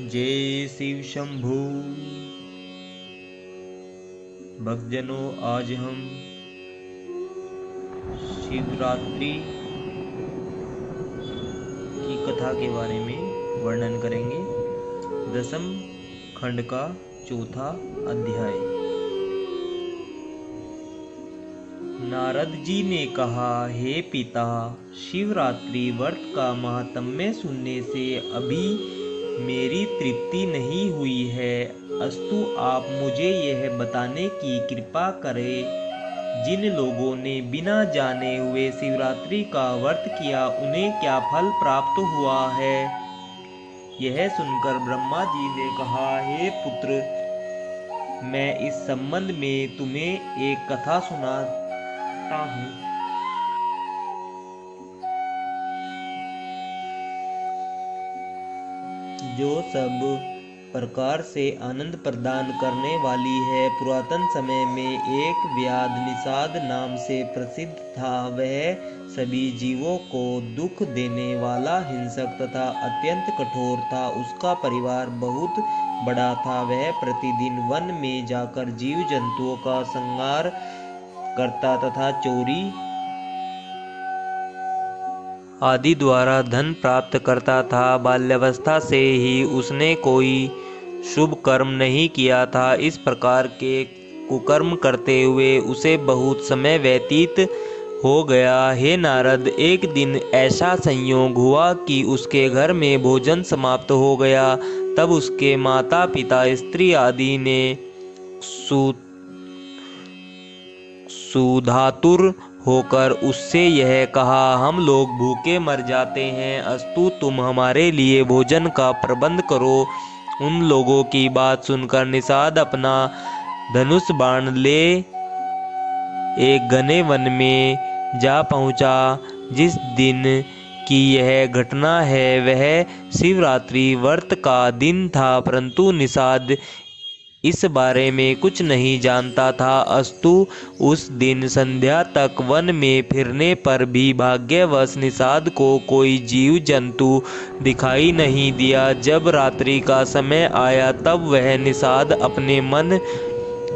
जय शिव शंभू। भक्तजनों, आज हम शिवरात्रि की कथा के बारे में वर्णन करेंगे। दसम खंड का चौथा अध्याय। नारद जी ने कहा, हे पिता, शिवरात्रि व्रत का महात्म्य सुनने से अभी मेरी तृप्ति नहीं हुई है। अस्तु आप मुझे यह बताने की कृपा करें, जिन लोगों ने बिना जाने हुए शिवरात्रि का व्रत किया उन्हें क्या फल प्राप्त हुआ है। यह सुनकर ब्रह्मा जी ने कहा, हे पुत्र, मैं इस संबंध में तुम्हें एक कथा सुनाता हूँ। जो सब प्रकार से आनंद प्रदान करने वाली है। पुरातन समय में एक व्याध निषाद नाम से प्रसिद्ध था। वह सभी जीवों को दुख देने वाला हिंसक तथा अत्यंत कठोर था। उसका परिवार बहुत बड़ा था। वह प्रतिदिन वन में जाकर जीव जंतुओं का संहार करता तथा चोरी आदि द्वारा धन प्राप्त करता था। बाल्यावस्था से ही उसने कोई शुभ कर्म नहीं किया था। इस प्रकार के कुकर्म करते हुए उसे बहुत समय व्यतीत हो गया। हे नारद, एक दिन ऐसा संयोग हुआ कि उसके घर में भोजन समाप्त हो गया। तब उसके माता पिता स्त्री आदि ने सुधातुर होकर उससे यह कहा, हम लोग भूखे मर जाते हैं, अस्तु तुम हमारे लिए भोजन का प्रबंध करो। उन लोगों की बात सुनकर निषाद अपना धनुष बाण ले एक घने वन में जा पहुंचा। जिस दिन की यह घटना है वह शिवरात्रि व्रत का दिन था, परंतु निषाद इस बारे में कुछ नहीं जानता था। अस्तु उस दिन संध्या तक वन में फिरने पर भी भाग्यवश निषाद को कोई जीव जंतु दिखाई नहीं दिया। जब रात्रि का समय आया तब वह निषाद अपने मन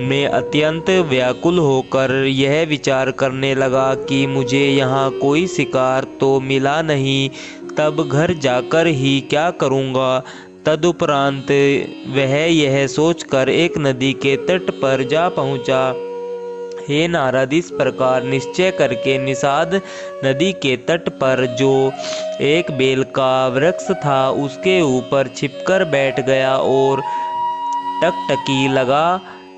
में अत्यंत व्याकुल होकर यह विचार करने लगा कि मुझे यहाँ कोई शिकार तो मिला नहीं, तब घर जाकर ही क्या करूँगा। तदुपरांत वह यह सोचकर एक नदी के तट पर जा पहुंचा। हे नारद, इस प्रकार निश्चय करके निषाद नदी के तट पर जो एक बेल का वृक्ष था उसके ऊपर छिपकर बैठ गया और टकटकी लगा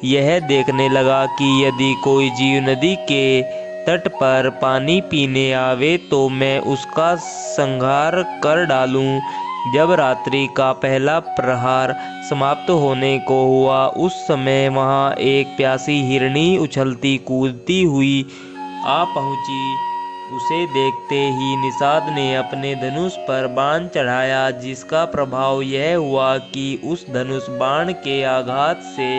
यह देखने लगा कि यदि कोई जीव नदी के तट पर पानी पीने आवे तो मैं उसका संहार कर डालूं। जब रात्रि का पहला प्रहार समाप्त होने को हुआ उस समय वहां एक प्यासी हिरणी उछलती कूदती हुई आ पहुंची। उसे देखते ही निषाद ने अपने धनुष पर बाण चढ़ाया, जिसका प्रभाव यह हुआ कि उस धनुष बाण के आघात से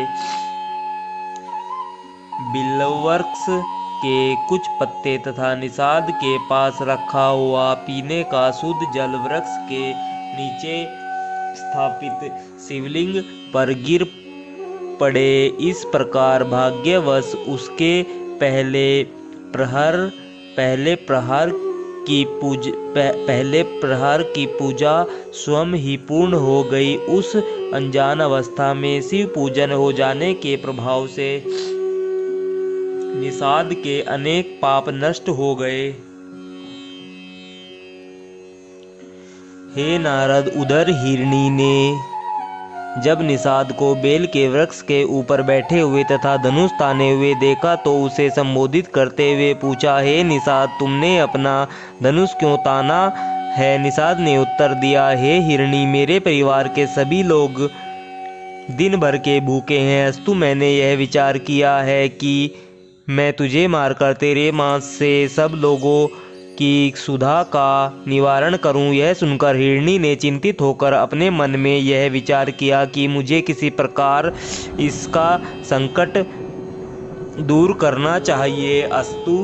बिल्ववृक्ष के कुछ पत्ते तथा निषाद के पास रखा हुआ पीने का शुद्ध जल वृक्ष के नीचे स्थापित शिवलिंग पर गिर पड़े। इस प्रकार भाग्यवश उसके पहले प्रहार की पूजा स्वयं ही पूर्ण हो गई। उस अनजान अवस्था में शिव पूजन हो जाने के प्रभाव से निषाद के अनेक पाप नष्ट हो गए। हे नारद, उधर हिरणी ने जब निषाद को बेल के वृक्ष के ऊपर बैठे हुए तथा धनुष ताने हुए देखा तो उसे संबोधित करते हुए पूछा, हे निषाद, तुमने अपना धनुष क्यों ताना है। निषाद ने उत्तर दिया, हे हिरणी, मेरे परिवार के सभी लोग दिन भर के भूखे हैं। अस्तु मैंने यह विचार किया है कि मैं तुझे मारकर तेरे मांस से सब लोगों की क्षुधा का निवारण करूं। यह सुनकर हिरणी ने चिंतित होकर अपने मन में यह विचार किया कि मुझे किसी प्रकार इसका संकट दूर करना चाहिए। अस्तु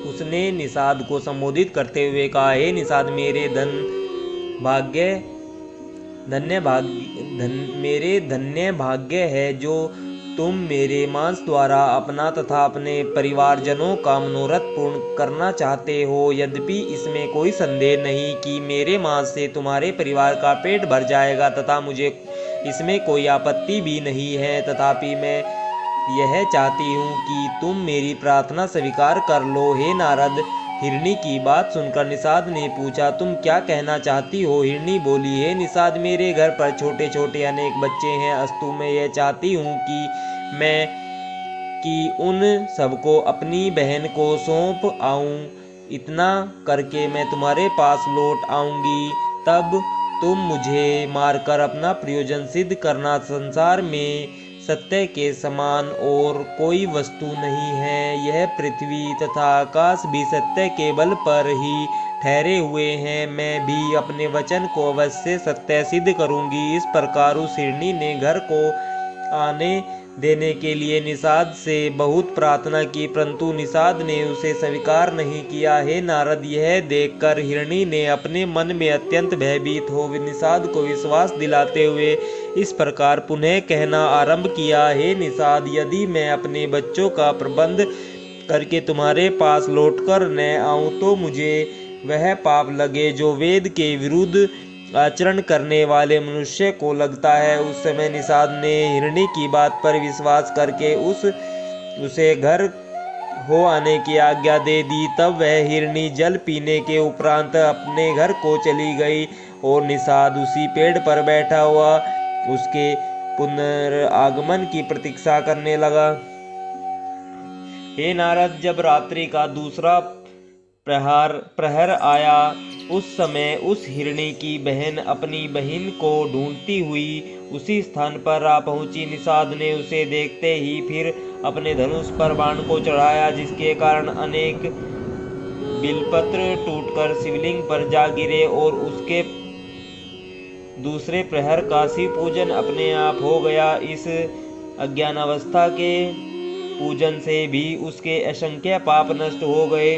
उसने निषाद को संबोधित करते हुए कहा, हे निषाद, मेरे धन भाग्य मेरे धन्य भाग्य है जो तुम मेरे मांस द्वारा अपना तथा अपने परिवारजनों का मनोरथ पूर्ण करना चाहते हो। यद्यपि इसमें कोई संदेह नहीं कि मेरे मांस से तुम्हारे परिवार का पेट भर जाएगा तथा मुझे इसमें कोई आपत्ति भी नहीं है, तथापि मैं यह चाहती हूँ कि तुम मेरी प्रार्थना स्वीकार कर लो। हे नारद, हिरणी की बात सुनकर निषाद ने पूछा, तुम क्या कहना चाहती हो? हिरणी बोली, हे निषाद, मेरे घर पर छोटे छोटे अनेक बच्चे हैं, अस्तु मैं यह चाहती हूँ कि उन सबको अपनी बहन को सौंप आऊं। इतना करके मैं तुम्हारे पास लौट आऊंगी, तब तुम मुझे मारकर अपना प्रयोजन सिद्ध करना। संसार में सत्य के समान और कोई वस्तु नहीं है। यह पृथ्वी तथा आकाश भी सत्य के बल पर ही ठहरे हुए हैं। मैं भी अपने वचन को अवश्य सत्य सिद्ध करूंगी। इस प्रकार उस हिरणी ने घर को आने देने के लिए निषाद से बहुत प्रार्थना की, परंतु निषाद ने उसे स्वीकार नहीं किया। हे नारद, यह देखकर हिरणी ने अपने मन में अत्यंत भयभीत हो निषाद को विश्वास दिलाते हुए इस प्रकार पुनः कहना आरंभ किया, हे निषाद, यदि मैं अपने बच्चों का प्रबंध करके तुम्हारे पास लौटकर न आऊं तो मुझे वह पाप लगे जो वेद के विरुद्ध आचरण करने वाले मनुष्य को लगता है। उस समय निषाद ने हिरणी की बात पर विश्वास करके उसे घर हो आने की आज्ञा दे दी। तब वह हिरणी जल पीने के उपरांत अपने घर को चली गई और निषाद उसी पेड़ पर बैठा हुआ उसके पुनरागमन की प्रतीक्षा करने लगा। हे नारद, जब रात्रि का दूसरा प्रहर आया, उस समय उस हिरणी की बहन अपनी बहन को ढूंढती हुई उसी स्थान पर आ पहुंची। निषाद ने उसे देखते ही फिर अपने धनुष पर बाण को चढ़ाया, जिसके कारण अनेक बिलपत्र टूटकर शिवलिंग पर जा गिरे और उसके दूसरे प्रहर का शिव पूजन अपने आप हो गया। इस अज्ञानावस्था के पूजन से भी उसके असंख्य पाप नष्ट हो गए।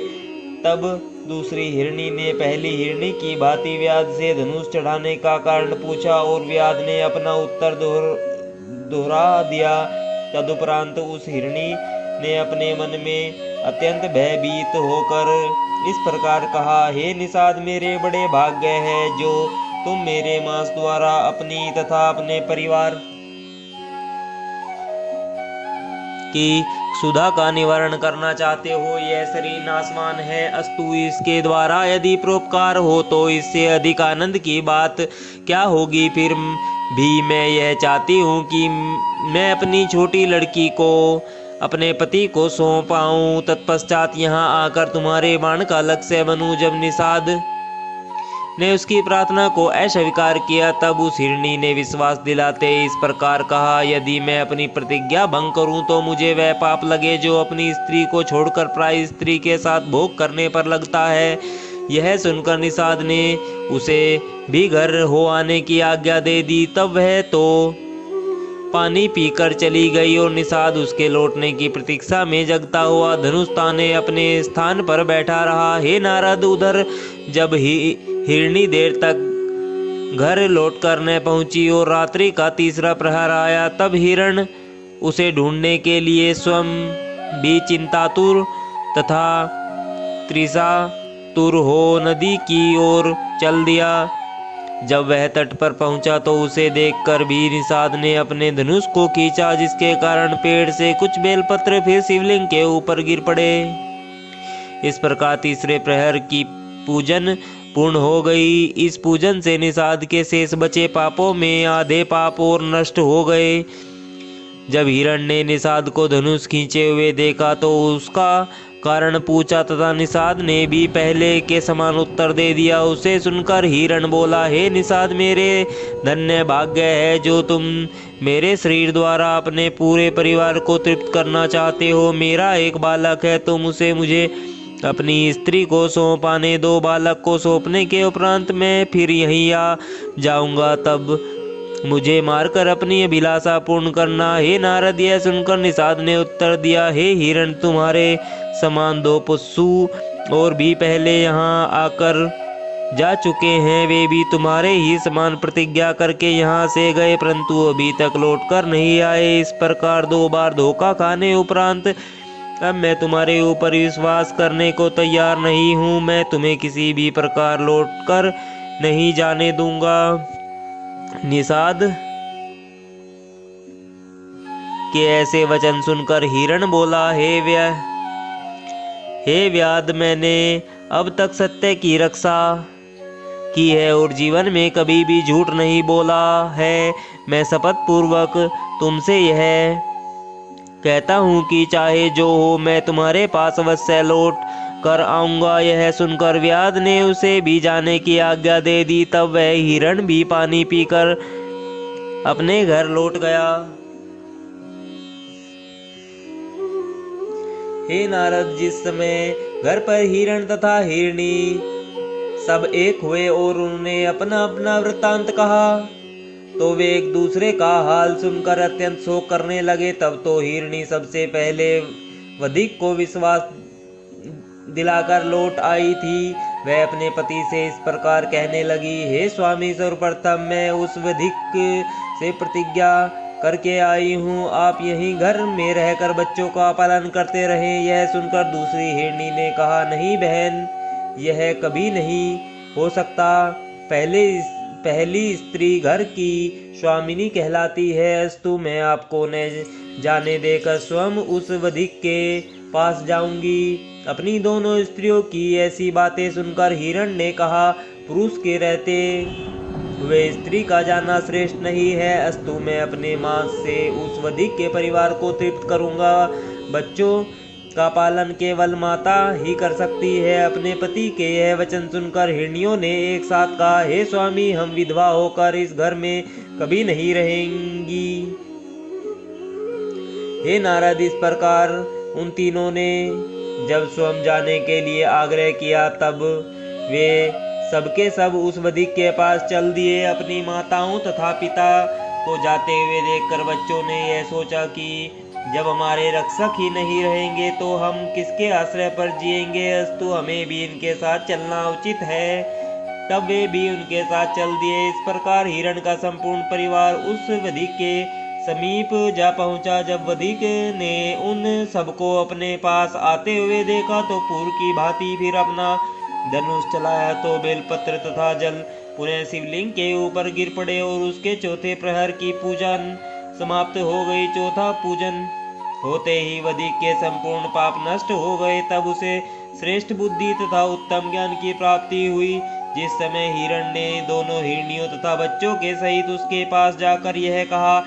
तब दूसरी हिरणी ने पहली हिरणी की भांति व्याध से धनुष चढ़ाने का कारण पूछा और व्याध ने अपना उत्तर दोहरा दिया। तदुपरांत उस हिरणी ने अपने मन में अत्यंत भयभीत होकर इस प्रकार कहा, हे निषाद, मेरे बड़े भाग्य है जो तुम मेरे मांस द्वारा अपनी तथा अपने परिवार की सुधा का निवारण करना चाहते हो। यह शरीर नाशवान है, अस्तु इसके द्वारा यदि परोपकार हो तो इससे अधिक आनंद की बात क्या होगी। फिर भी मैं यह चाहती हूँ कि मैं अपनी छोटी लड़की को अपने पति को सौंप आऊं, तत्पश्चात यहाँ आकर तुम्हारे बाण का लक्ष्य बनूं। जब निषाद ने उसकी प्रार्थना को अस्वीकार किया, तब उस हिरणी ने विश्वास दिलाते इस प्रकार कहा, यदि मैं अपनी प्रतिज्ञा भंग करूं तो मुझे वह पाप लगे जो अपनी स्त्री को छोड़कर प्राय स्त्री के साथ भोग करने पर लगता है। यह सुनकर निषाद ने उसे भी घर हो आने की आज्ञा दे दी। तब वह तो पानी पीकर चली गई और निषाद उसके लौटने की प्रतीक्षा में जगता हुआ धनुष ताने अपने स्थान पर बैठा रहा। हे नारद, उधर जब हिरणी देर तक घर लौटकर न पहुंची और रात्रि का तीसरा प्रहर आया, तब हिरण उसे ढूंढने के लिए स्वयं भी चिंतातुर तथा तृषातुर हो नदी की ओर चल दिया। जब वह तट पर पहुंचा तो उसे देखकर भी निषाद ने अपने धनुष को खींचा, जिसके कारण पेड़ से कुछ बेलपत्र फिर शिवलिंग के ऊपर गिर पड़े। इस प्रकार तीसरे प्रहर की पूजन पूर्ण हो गई। इस पूजन से निषाद के शेष बचे पापों में आधे पाप और नष्ट हो गए। जब हिरण ने निषाद को धनुष खींचे हुए देखा तो उसका कारण पूछा तथा निषाद ने भी पहले के समान उत्तर दे दिया। उसे सुनकर हिरण बोला, हे निषाद, मेरे धन्य भाग्य है जो तुम मेरे शरीर द्वारा अपने पूरे परिवार को तृप्त करना चाहते हो। मेरा एक बालक है, तुम उसे मुझे अपनी स्त्री को सौंप आने दो। बालक को सौंपने के उपरांत मैं फिर यहीं आ जाऊंगा, तब मुझे मारकर अपनी अभिलाषा पूर्ण करना। हे नारद, यह सुनकर निषाद ने उत्तर दिया, हे हिरण, तुम्हारे समान दो पशु और भी पहले यहाँ आकर जा चुके हैं, वे भी तुम्हारे ही समान प्रतिज्ञा करके यहाँ से गए, परंतु अभी तक लौटकर नहीं आए। इस प्रकार 2 बार धोखा खाने उपरांत अब मैं तुम्हारे ऊपर विश्वास करने को तैयार नहीं हूँ। मैं तुम्हें किसी भी प्रकार लौटकर नहीं जाने दूंगा। निषाद के ऐसे वचन सुनकर हिरण बोला, हे व्याध, मैंने अब तक सत्य की रक्षा की है और जीवन में कभी भी झूठ नहीं बोला है। मैं शपथ पूर्वक तुमसे यह कहता हूँ कि चाहे जो हो, मैं तुम्हारे पास अवश्य लौट कर आऊंगा। यह सुनकर व्याध ने उसे भी जाने की आज्ञा दे दी। तब वह हिरण भी पानी पीकर अपने घर लौट गया। हे नारद, जिस समय घर पर हिरण तथा हिरणी सब एक हुए और उन्होंने अपना अपना वृत्तांत कहा, तो वे एक दूसरे का हाल सुनकर अत्यंत शोक करने लगे। तब तो हिरणी सबसे पहले वधिक को विश्वास दिलाकर लौट आई थी। वह अपने पति से इस प्रकार कहने लगी, हे स्वामी, सर्वप्रथम मैं उस वधिक से प्रतिज्ञा करके आई हूँ, आप यहीं घर में रहकर बच्चों का पालन करते रहें। यह सुनकर दूसरी हिरणी ने कहा, नहीं बहन, यह कभी नहीं हो सकता। पहली स्त्री घर की स्वामिनी कहलाती है। अस्तु, मैं आपको न जाने देकर स्वयं उस वधिक के पास जाऊंगी। अपनी दोनों स्त्रियों की ऐसी बातें सुनकर हिरण ने कहा, पुरुष के रहते हुए स्त्री का जाना श्रेष्ठ नहीं है। अस्तु, मैं अपने मांस से उस वधिक के परिवार को तृप्त करूंगा। बच्चों का पालन केवल माता ही कर सकती है। अपने पति के यह वचन सुनकर हिरनियों ने एक साथ कहा, हे स्वामी, हम विधवा होकर इस घर में कभी नहीं रहेंगी। हे नारद, इस प्रकार उन तीनों ने जब स्वयं जाने के लिए आग्रह किया, तब वे सबके सब उस वधिक के पास चल दिए। अपनी माताओं तथा पिता को जाते हुए देखकर बच्चों ने यह सोचा कि जब हमारे रक्षक ही नहीं रहेंगे तो हम किसके आश्रय पर जिएंगे। अस्तु, हमें भी इनके साथ चलना उचित है। तब वे भी उनके साथ चल दिए। इस प्रकार हिरण का संपूर्ण परिवार उस वधिक के समीप जा पहुंचा। जब वधिक ने उन सबको अपने पास आते हुए देखा तो पूर्व की भांति फिर अपना धनुष चलाया, तो बेलपत्र तथा जल पुनः शिवलिंग के ऊपर गिर पड़े और उसके चौथे प्रहर की पूजन समाप्त हो गई। चौथा पूजन होते ही वधिक के संपूर्ण पाप नष्ट हो गए। तब उसे श्रेष्ठ बुद्धि तथा उत्तम ज्ञान की प्राप्ति हुई। जिस समय हिरण ने दोनों हिरनियों तथा बच्चों के सहित उसके पास जाकर यह कहा,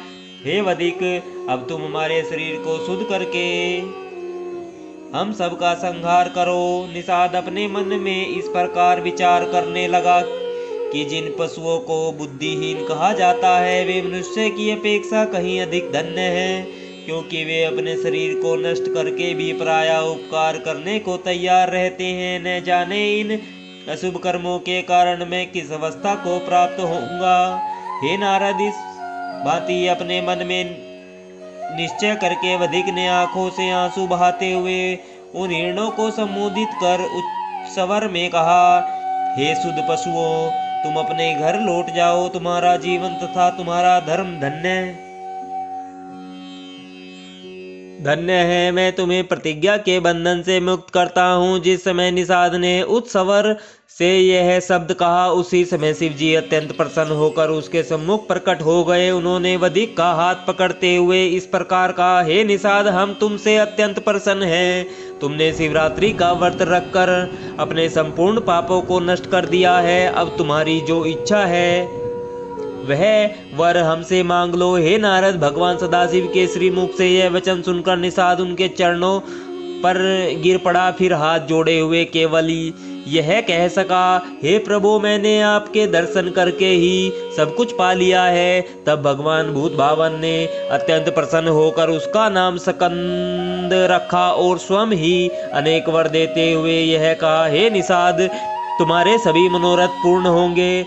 हे वधिक, अब तुम हमारे शरीर को शुद्ध करके हम सबका संहार करो। निषाद अपने मन में इस प्रकार विचार करने लगा कि जिन पशुओं को बुद्धिहीन कहा जाता है, वे मनुष्य की अपेक्षा कहीं अधिक धन्य हैं, क्योंकि वे अपने शरीर को नष्ट करके भी पराया उपकार करने को तैयार रहते हैं। न जाने इन अशुभ कर्मों के कारण मैं किस अवस्था को प्राप्त होऊंगा। हे नारद, इस भांति अपने मन में निश्चय करके वधिक ने आंखों से आंसू बहाते हुए उन हिरणों को संबोधित कर उच्च स्वर में कहा, हे शुद्ध पशुओं, तुम अपने घर लौट जाओ। तुम्हारा जीवन तथा तुम्हारा धर्म धन्य है। मैं तुम्हें प्रतिज्ञा के बंधन से मुक्त करता हूँ। जिस समय निषाद ने उच्च स्वर से यह शब्द कहा, उसी समय शिवजी अत्यंत प्रसन्न होकर उसके सम्मुख प्रकट हो गए। उन्होंने वधिक का हाथ पकड़ते हुए इस प्रकार कहा, हे निषाद, हम तुमसे अत्यंत प्रसन्न हैं। तुमने शिवरात्रि का व्रत रखकर अपने संपूर्ण पापों को नष्ट कर दिया है। अब तुम्हारी जो इच्छा है वह वर हमसे मांग लो। हे नारद, भगवान सदाशिव के श्रीमुख से यह वचन सुनकर निषाद उनके चरणों पर गिर पड़ा। फिर हाथ जोड़े हुए केवल यह कह सका, हे प्रभु, मैंने आपके दर्शन करके ही सब कुछ पा लिया है। तब भगवान भूत भावन ने अत्यंत प्रसन्न होकर उसका नाम स्कंद रखा और स्वयं ही अनेक वर देते हुए यह कहा, हे निषाद, तुम्हारे सभी मनोरथ पूर्ण होंगे।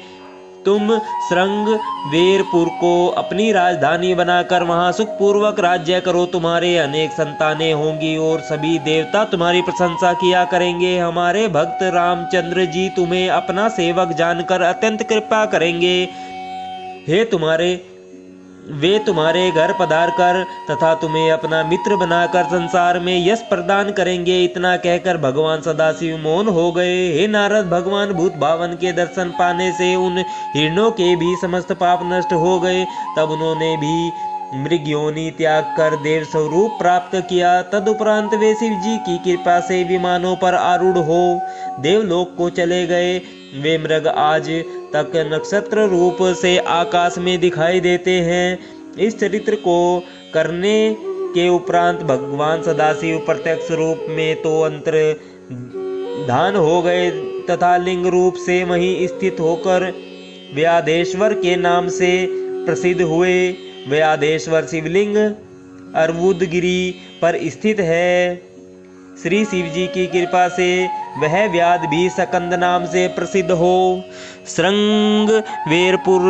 तुम श्रृंगवेरपुर को अपनी राजधानी बनाकर वहां सुखपूर्वक राज्य करो। तुम्हारे अनेक संतानें होंगी और सभी देवता तुम्हारी प्रशंसा किया करेंगे। हमारे भक्त रामचंद्र जी तुम्हें अपना सेवक जानकर अत्यंत कृपा करेंगे। वे तुम्हारे घर पधार कर तथा तुम्हें अपना मित्र बनाकर संसार में यश प्रदान करेंगे। इतना कहकर भगवान सदाशिव मौन हो गए। हे नारद, भगवान भूत भावन के दर्शन पाने से उन हिरणों के भी समस्त पाप नष्ट हो गए। तब उन्होंने भी मृग योनि त्याग कर देव स्वरूप प्राप्त किया। तदुपरांत वे शिव जी की कृपा से विमानों पर आरूढ़ हो देवलोक को चले गए। वे मृग आज तक नक्षत्र रूप से आकाश में दिखाई देते हैं। इस चरित्र को करने के उपरांत भगवान सदाशिव प्रत्यक्ष रूप में तो अंतर्धान हो गए तथा लिंग रूप से वहीं स्थित होकर व्याधेश्वर के नाम से प्रसिद्ध हुए। व्याधेश्वर शिवलिंग अर्बुदगिरी पर स्थित है। श्री शिव जी की कृपा से वह व्याध भी सकंद नाम से प्रसिद्ध हो श्रृंगवेरपुर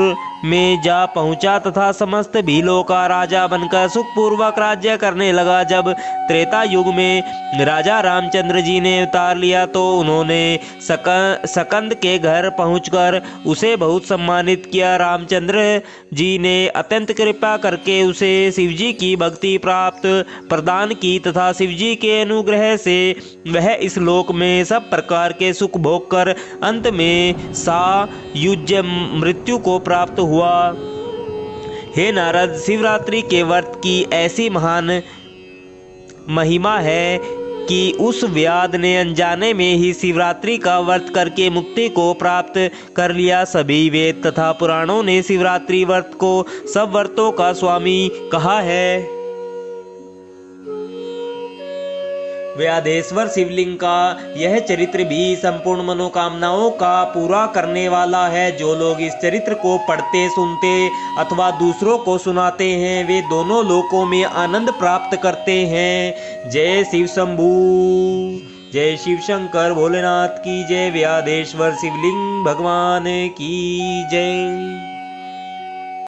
में जा पहुंचा तथा समस्त भीलों का राजा बनकर सुखपूर्वक राज्य करने लगा। जब त्रेता युग में राजा रामचंद्र जी ने अवतार लिया तो उन्होंने सकंद के घर पहुंचकर उसे बहुत सम्मानित किया। रामचंद्र जी ने अत्यंत कृपा करके उसे शिवजी की भक्ति प्राप्त प्रदान की तथा शिवजी के अनुग्रह से वह इस लोक में सब प्रकार के सुख भोग कर अंत में सायुज्य मृत्यु को प्राप्त हुआ। हे नारद, शिवरात्रि के व्रत की ऐसी महान महिमा है कि उस व्याध ने अनजाने में ही शिवरात्रि का व्रत करके मुक्ति को प्राप्त कर लिया। सभी वेद तथा पुराणों ने शिवरात्रि व्रत को सब व्रतों का स्वामी कहा है। व्याधेश्वर शिवलिंग का यह चरित्र भी संपूर्ण मनोकामनाओं का पूरा करने वाला है। जो लोग इस चरित्र को पढ़ते, सुनते अथवा दूसरों को सुनाते हैं वे दोनों लोकों में आनंद प्राप्त करते हैं। जय शिव शंभू, जय शिव शंकर भोलेनाथ की जय। व्याधेश्वर शिवलिंग भगवान की जय।